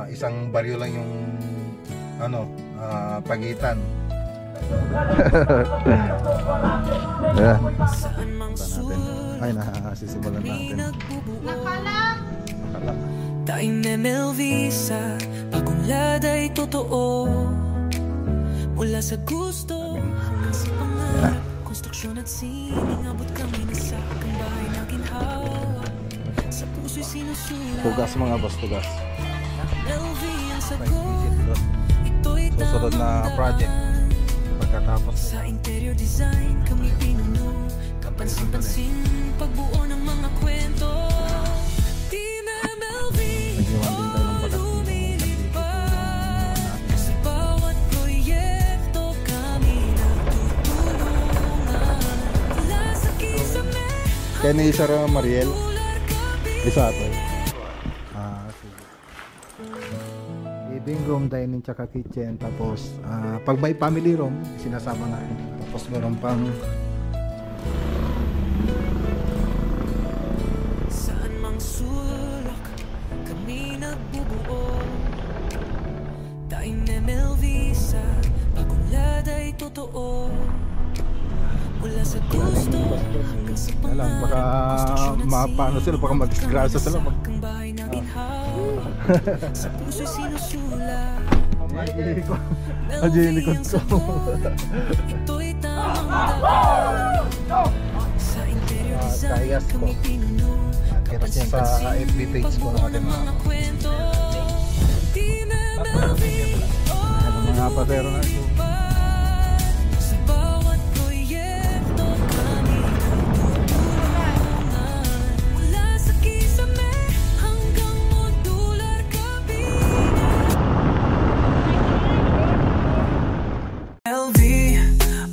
isang baryo lang yung pagitan. Ayan. Natin. Ay, nasisimulan natin. Nakalak. Daing MLV sa pagunlad ay totoo. Mula sa gusto hanggang sa pangarap, konstruksyon at sining, abot kami na sa aking bahay na ginhawa. Sa puso'y sinusulat. Tugas mga boss, tugas. MLV ang sagot. Ito'y susunod na project. Pagkatapos sa interior design kami pinuno. Kapansin-pansin pagbuo ng mga kwento. Team MLV lumilipad. Sa bawat proyekto kami nagtutulungan. Mula sa kisame kaya ni Sir Mariel isa ito. Living room, dining, tsaka kitchen. Tapos pag may family room sinasama natin. Tapos meron pang saan mang sulok kami nagbubuo. Daing MLV sa pagunlad ay totoo. Mula sa gusto hanggang sa alam, baka mapaano sila, baka mag-disgrasya sila aking bahay na ginhawa. Sa puso'y sinusulat. Ajilikot ko. Ito'y tamang daan. Sa interior design kami pinuno. Kita siya sa FB page ko natin mga kwento. Team MLV mga patero na ito. sa bawat proyekto kami nagtutulungan. Mula sa kisame hanggang modular cabina. LV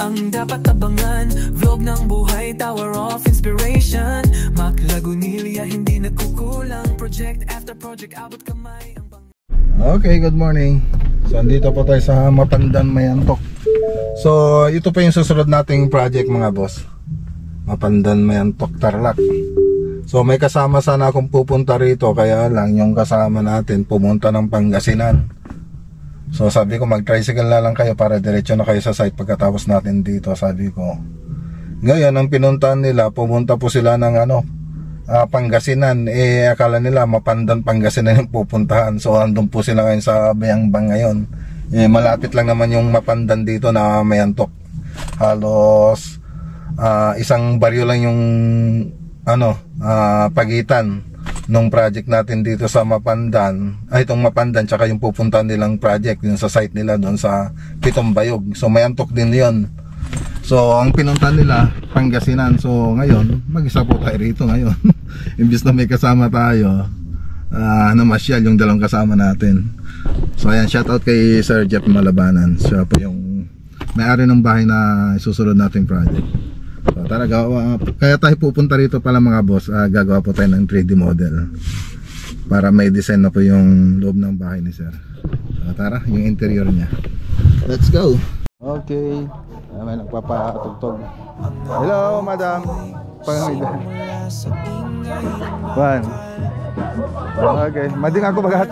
ang dapat abangan. Vlog ng buhay, Tower of Inspiration. Mac Lagunilla, hindi nagkukulang. Project after project, abot kamay ang Okay, good morning. So andito po tayo sa Mapandan, Mayantok. So ito pa yung susunod nating project mga boss. Mapandan, Mayantok, Tarlac. So may kasama sana akong pupunta rito, kaya lang yung kasama natin pumunta ng Pangasinan. So sabi ko mag-tricycle na lang kayo para diretso na kayo sa site pagkatapos natin dito, sabi ko. Ngayon ang pinuntahan nila, pumunta po sila ng Pangasinan. Akala nila Mapandan, Pangasinan yung pupuntahan. So andun po sila ngayon sa Bayambang ngayon. Malapit lang naman yung Mapandan dito na Mayantok. Halos isang baryo lang yung pagitan nung project natin dito sa Mapandan. Itong Mapandan tsaka yung pupuntahan nilang project yung sa site nila doon sa Pitong Bayog. So Mayantok din yon. So ang pinuntahan nila Pangasinan. So ngayon mag-isa po tayo rito ngayon. Imbis na may kasama tayo, namasyal yung dalawang kasama natin. So ayan, shout out kay Sir Jeff Malabanan. Siya po yung may-ari ng bahay na susunod nating project. So tara, kaya tayo pupunta rito pala mga boss. Gagawa po tayo ng 3D model para may design na po yung loob ng bahay ni Sir. So tara, yung interior niya. Let's go. Okay, may nagpapatugtog. Hello madam. Pangamidan. One. Okay, mading ako bagat.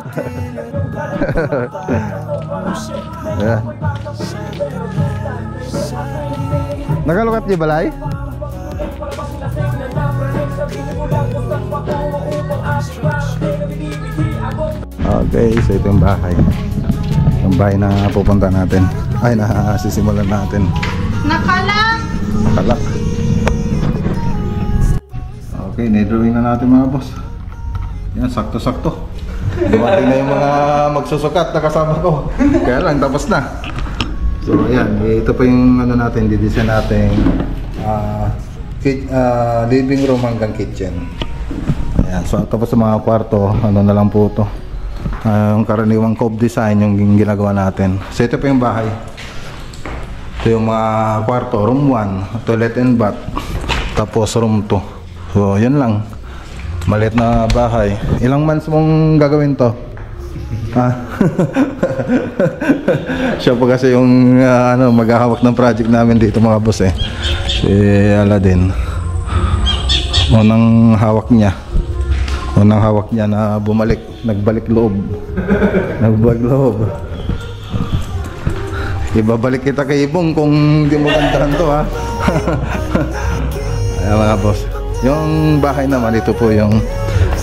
Yeah. Nakalukat niyo balay? Okay, so ito yung bahay. Yung bahay na pupunta natin. Ay, nasisimulan natin. Nakalak. Nakalak. Okay, na-drawing na natin mga boss. Yan, sakto-sakto. Dumating na yung mga magsusukat na kasama ko. Kaya lang, tapos na. So, ayan. Ito pa yung natin, didesign natin. Living room hanggang kitchen. Ayan. So, tapos sa mga kwarto, na lang po ito. Yung karaniwang cove design yung ginagawa natin. So, ito pa yung bahay. Ito yung mga kwarto. Room 1, toilet and bath. Tapos room 2. So, yun lang. Maliit na bahay. Ilang months mong gagawin to? Siya po kasi yung maghahawak ng project namin dito mga boss eh. Si Aladdin. Unang hawak niya. Unang hawak niya na bumalik, nagbalik loob. Nagbalik loob. Ibabalik kita kay Ibong kung di mo gandahan to, ha. Ayan mga boss. Yung bahay naman, ito po yung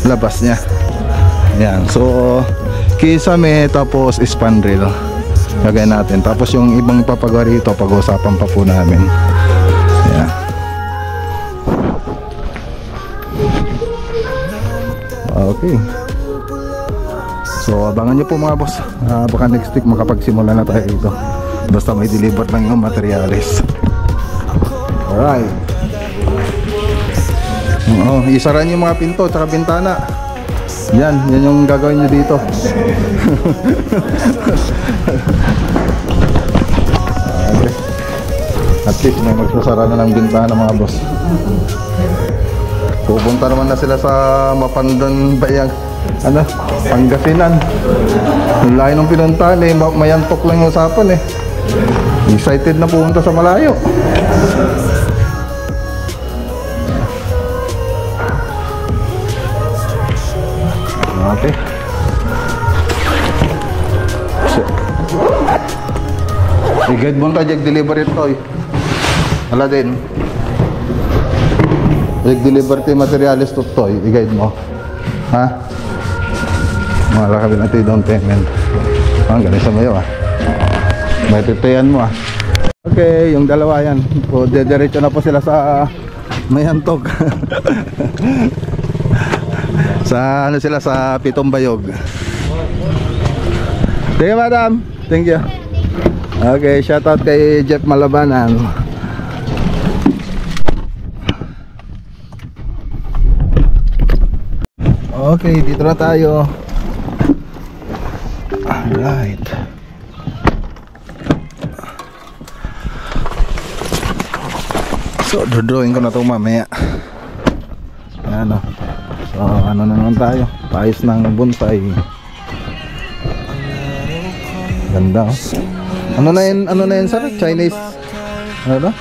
labas niya. Ayan, so kisame tapos spandrel lagay natin. Tapos yung ibang papagawa rito, pag-uusapan pa po namin. Ayan. Okay. So abangan nyo po mga boss. Baka next week makapagsimula na tayo dito. Basta may deliver lang yung materialis. Alright. Isara nyo yung mga pinto at bintana. Yan yung gagawin nyo dito. Okay. At least may magsasara na ng bintana mga boss. Pupunta naman na sila sa Mapandan Bayag, Pangasinan. Ang layo ng pinuntahan eh, mayantok lang yung usapan eh. Excited na pumunta sa malayo. Okay. I-guide mo tayo, deliver ito eh. Wala din. Deliver tayo materialis to toy, i-guide mo. Ha? Malakabi natin down payment. Galing sa mayo, may pipayan mo, Okay, yung dalawa yan. Dediretso na po sila sa Mayantog. Sa sila sa Pitong Bayog. Thank you, madam. Thank you. Okay, shout out kay Jeff Malabanan. Okay, dito na tayo. Alright. So, drawing ko na ito mamaya. Ayan o. So, ano na naman tayo? Paayos ng bonsai. Ganda o. Ano na yun sir? Chinese? Ano ba?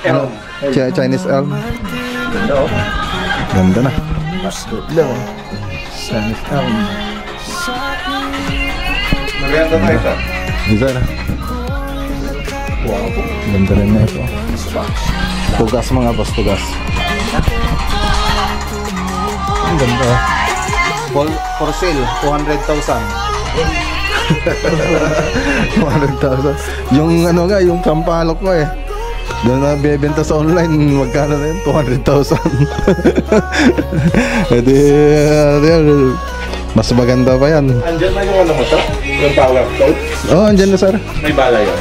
Chinese elm. Ganda o. Ganda na. Ganda o. Chinese elm. Maganda tayo sir. Isa na. Wow. Ganda rin na ito. Tugas mga boss, tugas. Ang ganda. For sale, 200,000. 200,000. Yung ano nga, yung sampalok mo eh. Doon na bibenta sa online, magkano na yun? 200,000. Edi, mas maganda pa yan. Andyan na yung ano mo sir? Yung power tool? Oo, andyan na sir. May bala yun?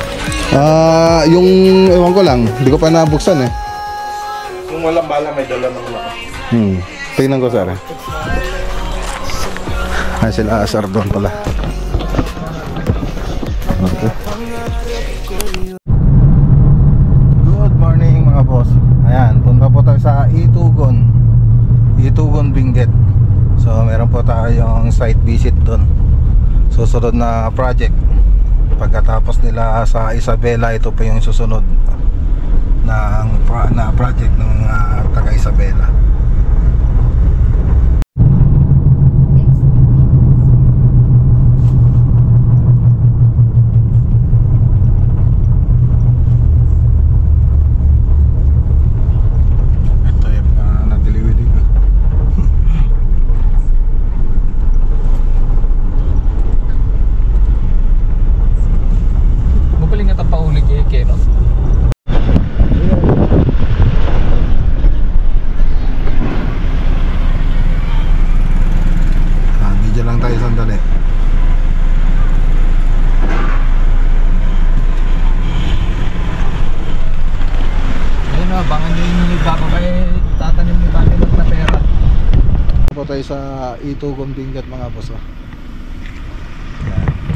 Yung ewan ko lang, hindi ko pa nabuksan eh. Kung walang bala, may dala ng laki. Tingnan ko sir. Sila asar doon pala. Okay. Good morning mga boss. Ayan, punta po tayo sa Itugon Benguet. So meron po tayong site visit doon. Susunod na project. Pagkatapos nila sa Isabela, ito pa yung susunod na project ng taga Isabela. Ito yung natiliwidig. Mapaling nga tapaulig eh, no? Video lang tayo sandali. Ayun na, bangan nyo yung baka kayo tatanim ni Bani na pera. Po tayo sa Itugon Benguet mga boss. Yan,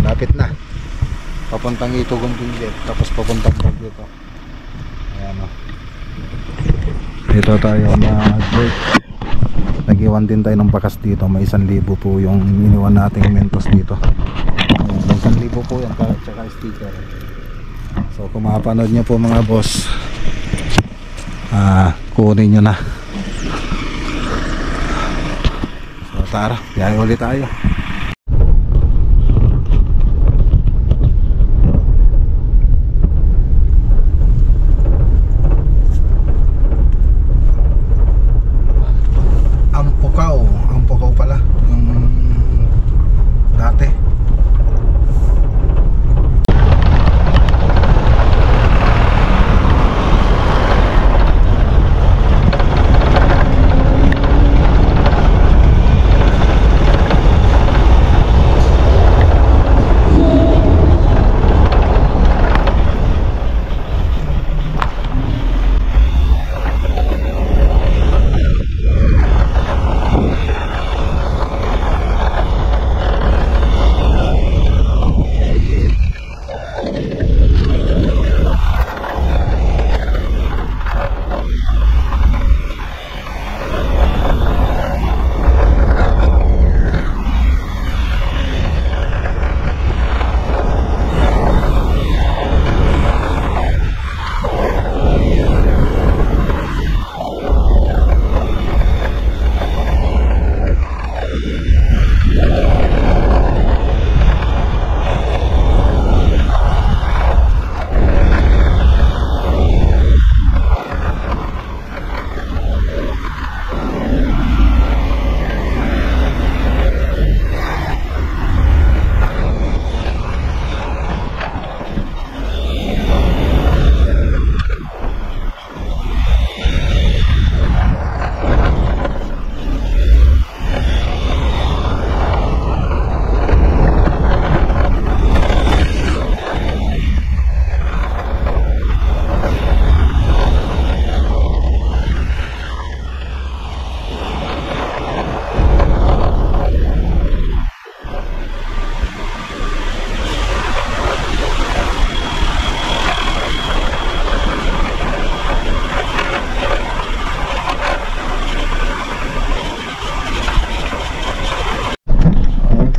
lapit na. Papuntang Itugon Benguet, tapos papuntang Baguio to. Ayan o. Dito tayo mag-break. Nag-iwan din tayo ng bakas dito. May 1,000 po yung iniwan nating mentos dito. 1,000 po yan, tsaka sticker. So kung makapanood nyo po mga boss, kunin nyo na. So tara, biyahe ulit tayo. Ampukaw pala yung dati.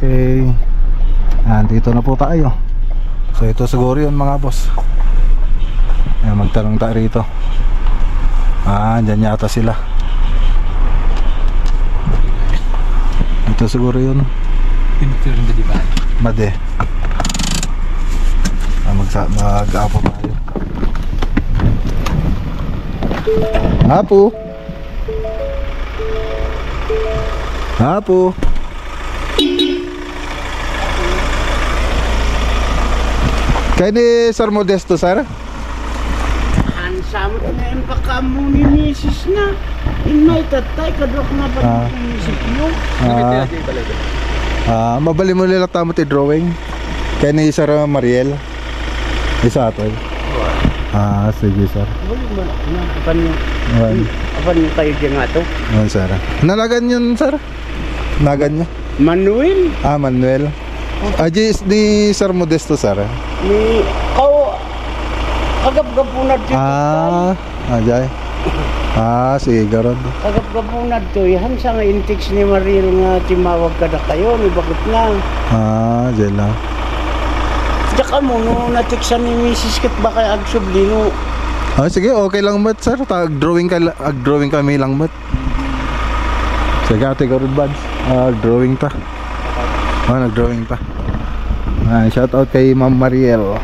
Okay. Dito na po tayo. So ito siguro yun mga boss. Ayan, magtanong tayo rito. Dyan yata sila. Ito siguro yun. Made. Mag-apo tayo. Apo. Apo. Kaya ni Sir Modesto, sir? Hansam na yung pakamu ni misis na. Inay tatay, kadok na pa yung misis nyo. Mabali mo nila tamo ti drawing. Kaya ni Sir Mariel. Isa ato. Sige sir. Apan yung kayo dyan nga to? Sir. Nalagan yun, sir? Nagan niya? Manuel. Manuel. Ajis ni Sir Modesto, sir. Ni kagap-gapunad dito. Ajay. Sige, garod. Kagap-gapunad to. Yan sa nga intiks ni Mariel nga timawag ka na kayo. Ni bakit na? Ajay lang. Tsaka mo, no, natiksan ni Mrs. Kit ba kaya agsublino? Sige, okay lang mat, sir. Ag-drawing kami lang mat. Sige, ate garod bads. Drawing ta. Nag-drawing pa. Shout out kay Ma'am Mariel.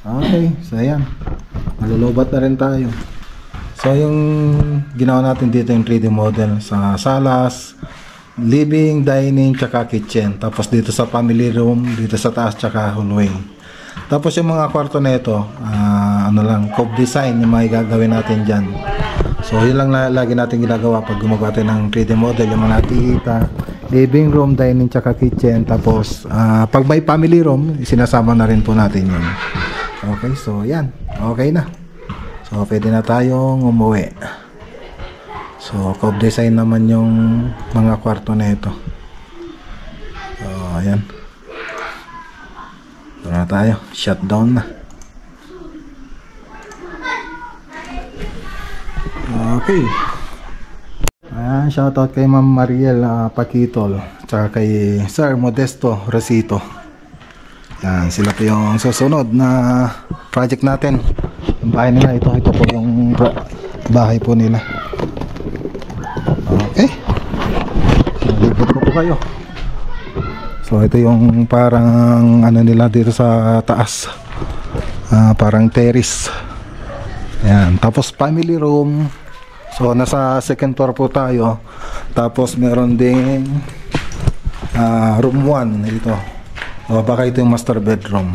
Okay, so ayan. Malulubat na rin tayo. So yung ginawa natin dito yung 3D model sa salas, living, dining, tsaka kitchen. Tapos dito sa family room, dito sa taas, tsaka hallway. Tapos yung mga kwarto na ito, cove design yung mga gagawin natin dyan. So yun lang lagi natin ginagawa pag gumagawa tayo ng 3D model, yung mga nakikita, living room, dining, tsaka kitchen. Tapos pag may family room, sinasama na rin po natin yun. Okay, so yan, okay na. So pwede na tayong umuwi. So cove design naman yung mga kwarto na ito. So ayan, na tayo, shutdown na. Okay. Shoutout kay Ma'am Mariel Pakitol, tsaka kay Sir Modesto Rosito. Yan, sila po yung susunod na project natin. Yung bahay nila, ito po yung bahay po nila. Okay. Likod ko po kayo. So ito yung parang ano nila dito sa taas. Parang terrace. Ayan. Tapos family room. So nasa second floor po tayo. Tapos meron ding room 1 ito. So baka ito yung master bedroom.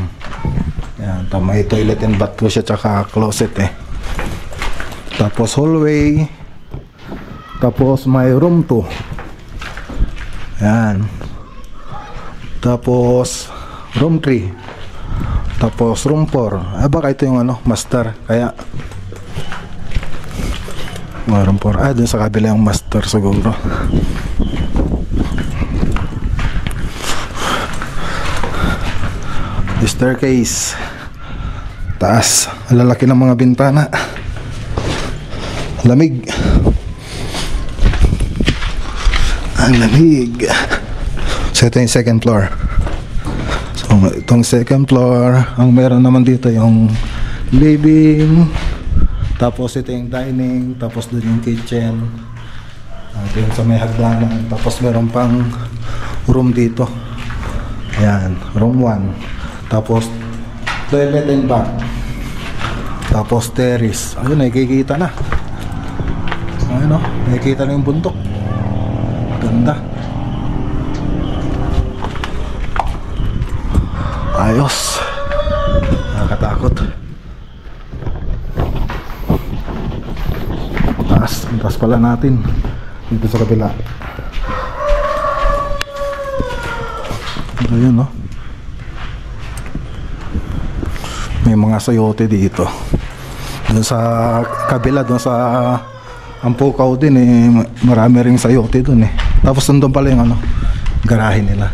Ayan. May toilet and bath po siya tsaka closet eh. Tapos hallway. Tapos may room 2. Ayan. Tapos room 3. Tapos room 4. Baka ito yung ano, master. Kaya room 4. Doon sa kabila yung master siguro. The staircase. Taas. Ang lalaki ng mga bintana. Lamig. Ang lamig. So ito yung second floor. So itong second floor, ang meron naman dito yung living, tapos ito yung dining, tapos doon yung kitchen, ito yung sa may hagdanan, tapos meron pang room dito. Ayan, room 1, tapos toilet and bath, tapos terrace. Ayun, nakikita na. Ayun o, nakikita na yung bundok. Ganda. Ayos. Nakakatakot. Taas pala natin dito sa kabila. Ayun no. May mga sayote dito. Doon sa kabila, doon sa Ampukaw din eh, marami ring sayote doon eh. Tapos nandun pala yung ano, garahe nila.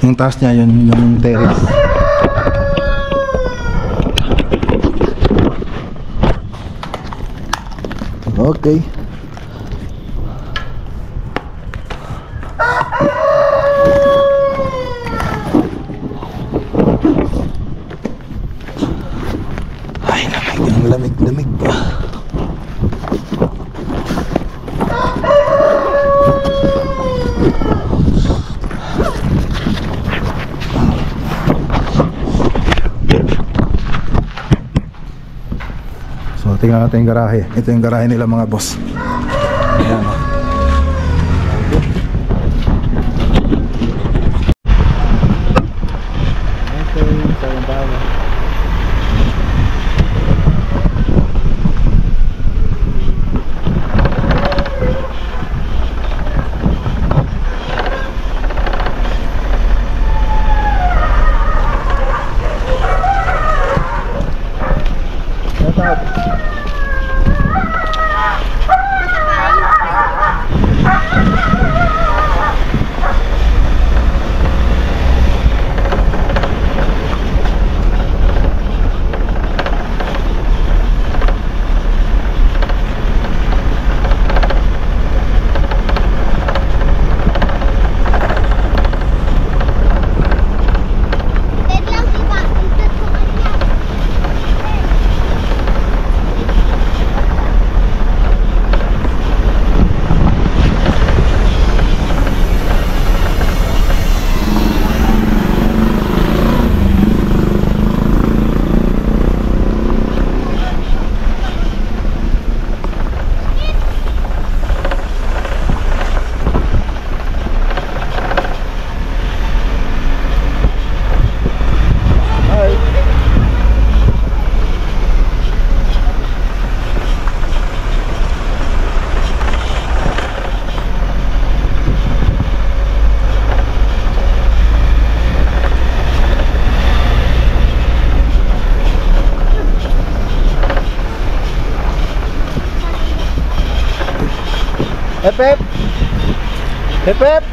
Yung taas niya, yun yung terrace. Okay. Ay, lamig pa. Tingnan natin yung garahe. Ito yung garahe nila mga boss. Ayan. Pep! Pep!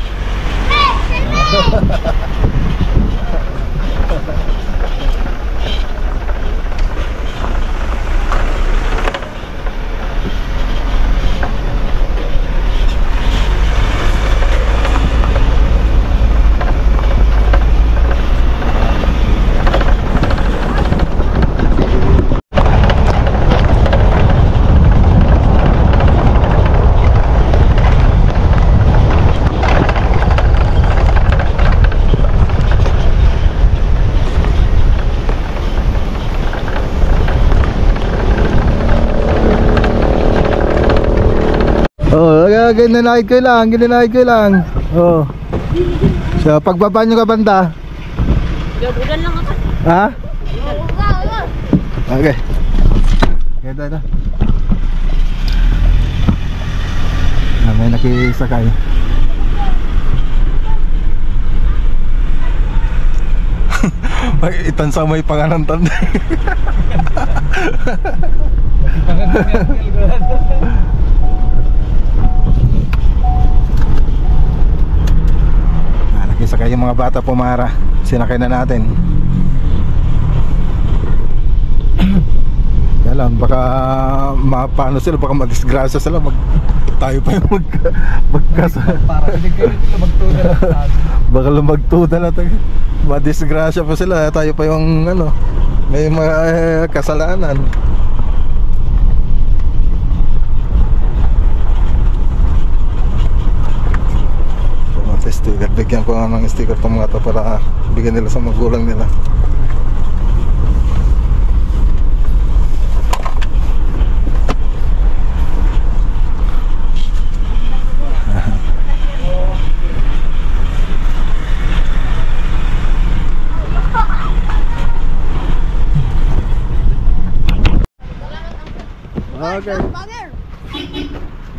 Ginanahid ko lang. Oh. So, pagbaba nyo ka banda. Ulan lang ako. Ha? Okay. Kaya na. May nakisakay. May itansa may panganantan. Nakisakay yung mga bata pumara. Sinakay na natin. Kaya lang, baka paano sila, baka madisgrasya sila, tayo pa yung Para hindi kayo dito magtudala sa atin. baka lumagtuda na tayo, madisgrasya pa sila, tayo pa yung may mga kasalanan. So, sticker, bigyan ko ng sticker itong mga ito para bigyan nila sa magulang nila. Okay.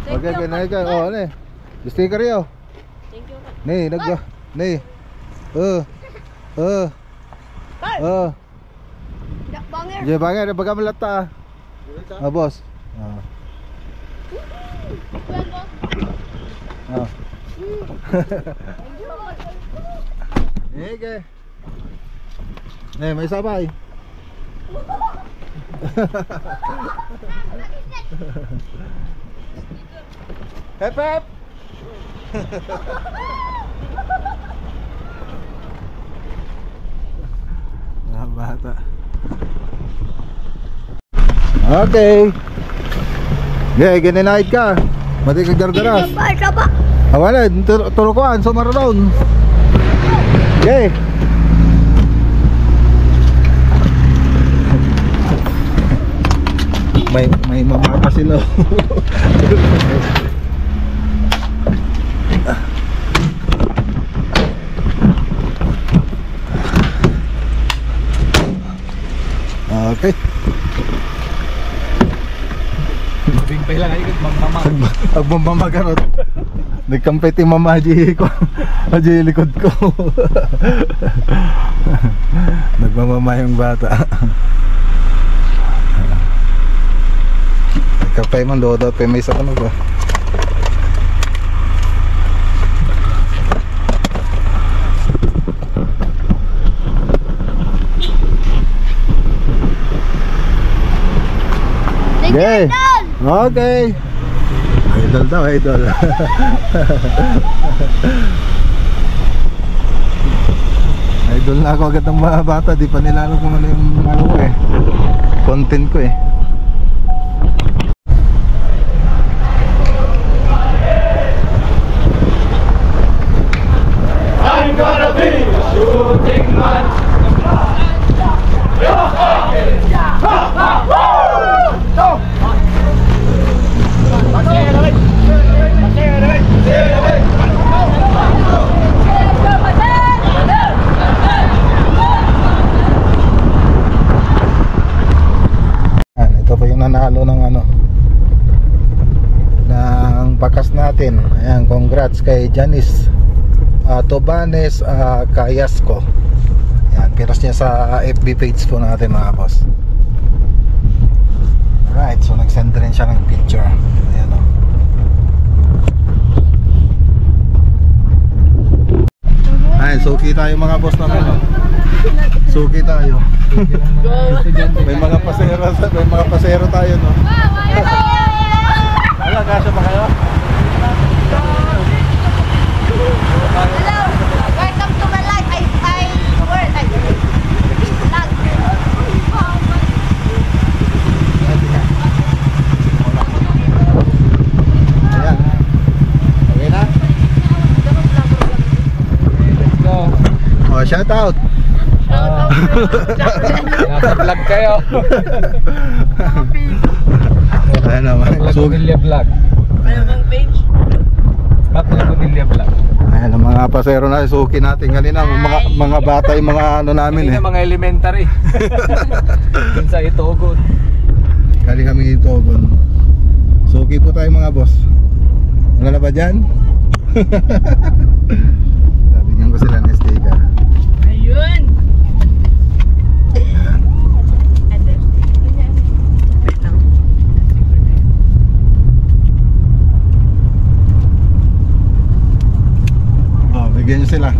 Okay, naik ka. Oh, ne. Sticker yo. Thank you. Nih, nagga. Nih. Banger. Je banger, baga melata. Ah, bos. Ah. Ah. Okay. Nih, may sabay. Hep hep. Nah, bata. Okay. Yeah, ginanahid ka. Mati ka gargaras. Awala, turukuan, sumaroon. Okay. May mama pa sila. Okay. Bingpay lang ay magmamag. Agbambamagarot. Nagkampay ti mama aji ko. Aji likod ko. Nagmamama yung bata. Kapay man do pe may sa ano ba? Okay. Okay. Idol daw, idol. Idol na ako agad ng mga bata, di pa nila alam kung ano yung ano ko eh. Content ko eh. I'm gonna be a shooting man. Ito pa yung nanalo ng ng bakas natin. Ayan, congrats kay Janice Tobanes Kayasco. Ayan, pinost niya sa FB page po natin mga boss. Alright, so nag-send rin siya ng picture. Ayan o. Ayan, suki tayo mga boss namin. Suki tayo. May mga pasero tayo, no? Wala, kasya pa kayo? Hello. Welcome to my life. Ayan. Okay na? Let's go. Oh, shout out. Nasa vlog kayo. Ayan naman. Vlog Pamilya Vlog. Ano bang page? Maple Bonilla Vlog. Ayan ang mga pasero na suki natin kanina, mga bata yung mga ano namin Kanina mga elementary. Dun sa Itogon. Galing kami dito, suki po tayo mga boss. Wala na ba dyan? Bigyan ko sila ng sticker. Ayun! Ayan. Wait lang. Oh, bigyan nyo sila.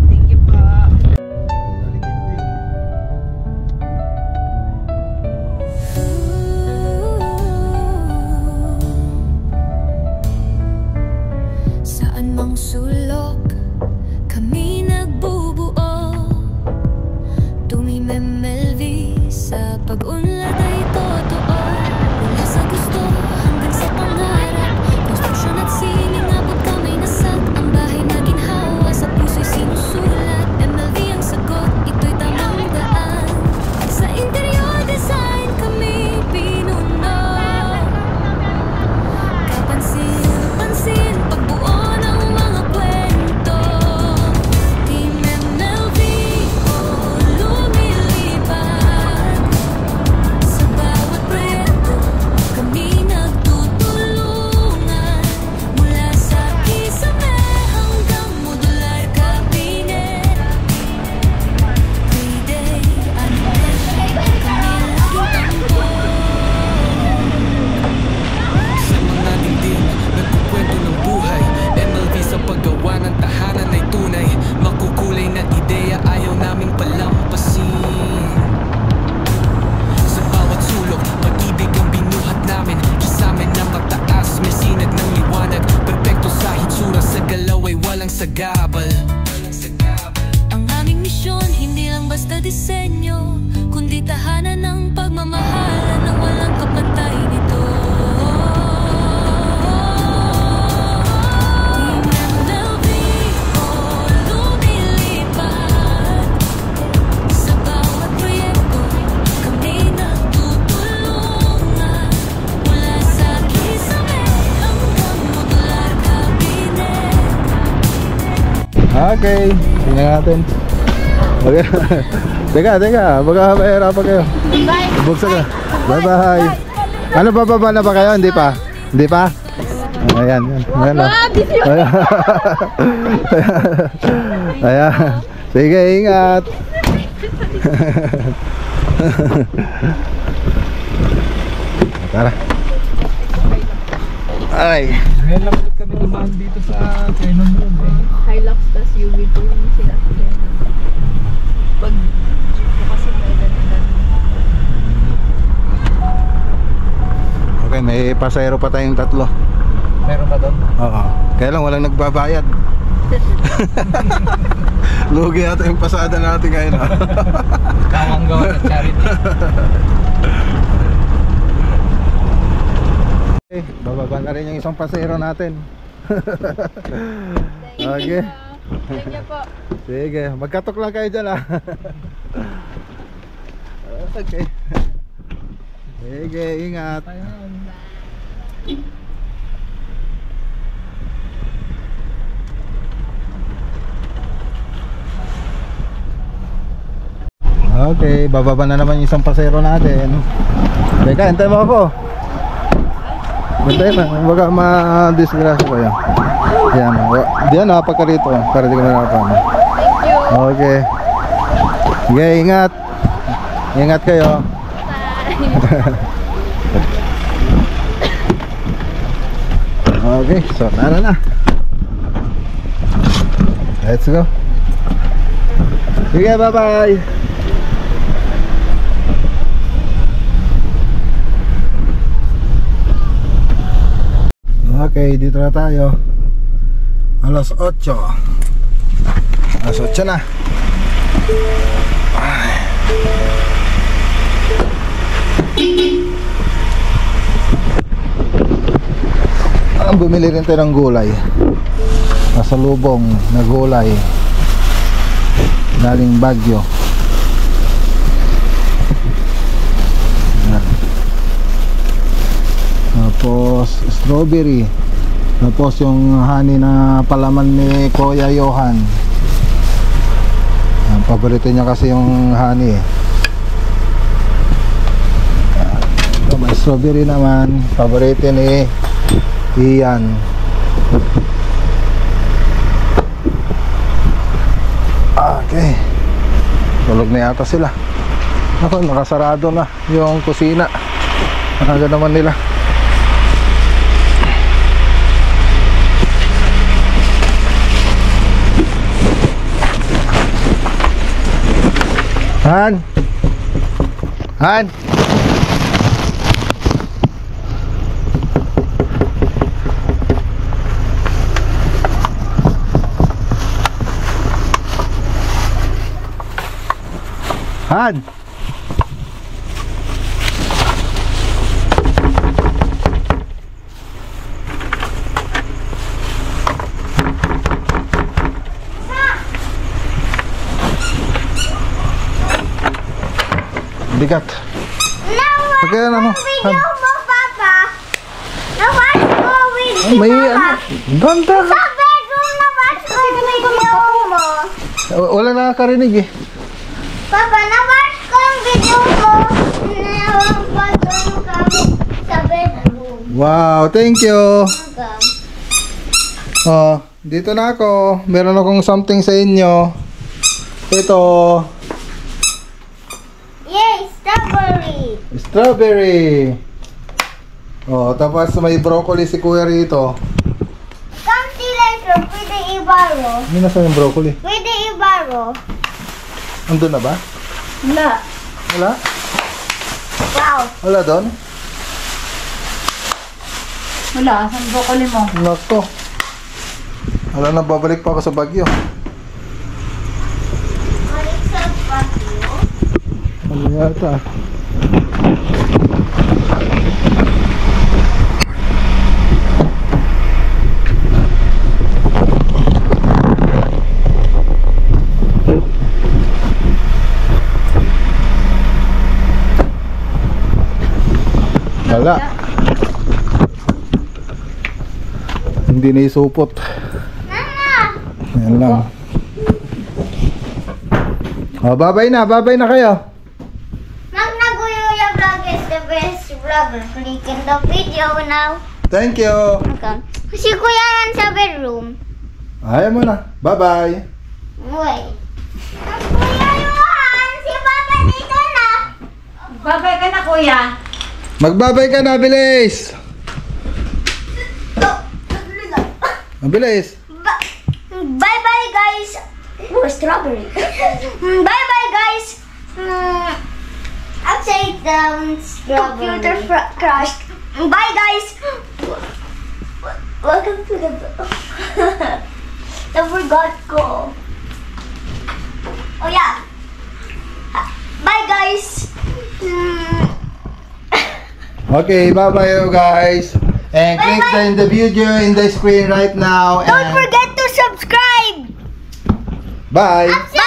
Thank you po. Saan mang sulok kami nagbubuo, tumimemelvi sa pag-unlad ay totoo. Mula sa gusto hanggang sa pangarap, konstruksyon at sining abot kamay nasat. Ang bahay na ginhawa sa puso'y sinusulat. MLV ang sagot, ito'y tamang daan. Sa interior design kami pinuno, kapansin-pansin pagbuo ng mga kwento. Team MLV o lumilipad, sa bawat proyekto kami nagtutulungan. Mula sa kisame hanggang modular cabinet, 3-day animation kami laging tampo. Sa mga dingding, nagkukwento ng buhay. MLV sa paggawa ng tahanan ay tunay. Makukulay na ideya ayaw naming palampasin. Sa bawat sulok, pag-ibig ang binuhat namin. Kasamin na mataas, may sinag ng liwanag. Perpekto sa hitsura, sa galaw ay walang sagabal. Ang aming misyon, hindi lang basta disenyo, kundi tahanan ng pagmamahalan na walang kapantay nito. Team MLV o lumilipad, sa bawat proyekto kami nagtutulungan. Mula sa kisame hanggang modular cabinet. Okay, tingnan natin. Okay. Teka, baka mahirapan kayo. Bye! Buksan ka. Bye-bye. Ano, bababa na ba kayo? Hindi pa? Hindi pa? Ayan, ayan. Ayan. Ayan. Sige, ingat. Tara. Ay. Ngayon lang ulit kami dumaan dito sa Canon Road eh. Hilux tas UV2 yung sila. Pag jeep ko kasi may ganun. Okay, may pasayro pa tayong 3. Meron ba doon? Oo. Kaya lang walang nagbabayad. Lugi yata yung pasada natin ngayon. Kawang gawa at charity. Okay, bababa na rin yung isang pasayro natin. Okay. Thank you po. Sige, magkatok lang kayo dyan Okay. Sige, ingat. Okay, bababa na naman yung isang pasero natin. Teka, hintay mo ako. Hintay na, baga ma-disgrasya ko yan. Yan, diyan pagka rito, para di ko narapan. Thank you. Okay. Sige, ingat. Ingat kayo. Okay, so tara na. Let's go. Sige, bye-bye. Okay, dito na tayo. Alas 8. Alas 8 na. Bumili rin tayo ng gulay. Pasalubong na gulay galing Baguio. strawberry. Tapos yung honey na palaman ni Kuya Johan. Ang paborito niya kasi yung honey. Ito, may strawberry naman. Paborito ni Ian. Okay. Tulog na yata sila. Ako, nakasarado na yung kusina. Nakaga naman nila. Han! Han! Han! Bigat. Pagkaya na mo. Video mo, Papa. Na-watch ko video, May Papa. Ganda ka. Sa bedroom, na-watch ko video mo. Wala nakakarinig eh. Papa, na-watch ko ang video mo. Na-watch kami sa bedroom. Wow, thank you. Okay. Oh, dito na ako. Meron akong something sa inyo. Ito. Yay, strawberry. Strawberry. Oh, tapos may broccoli si Kuya rito. Come see later, pwede ibaro. Hindi na sa yung broccoli. Pwede ibaro. Andun na ba? Na. Wala? Wow. Wala doon? Wala, saan broccoli mo? Nako. Wala na, babalik pa ako sa Baguio. Balik sa Baguio. Ano yata? Wala. Hindi na isupot. Yan lang. Oh, babay na kayo. Magnaguyo vlog is the best vlogger. Click in the video now. Thank you. Okay. Si Kuya yan sa bedroom. Ayaw mo na. Bye-bye. Wait. Kuya Johan, si Papa dito na. Babay ka na, Kuya. Magbabay ka na, bilis. Mabilis. Bye-bye, guys. Oh, strawberry. Bye-bye, guys. Upside down strawberry. Computer crashed. Bye, guys. Welcome to the... I forgot ko. Oh, yeah. Bye, guys. Okay, bye-bye you guys. And click in the video in the screen right now. Don't And forget to subscribe. bye. Bye.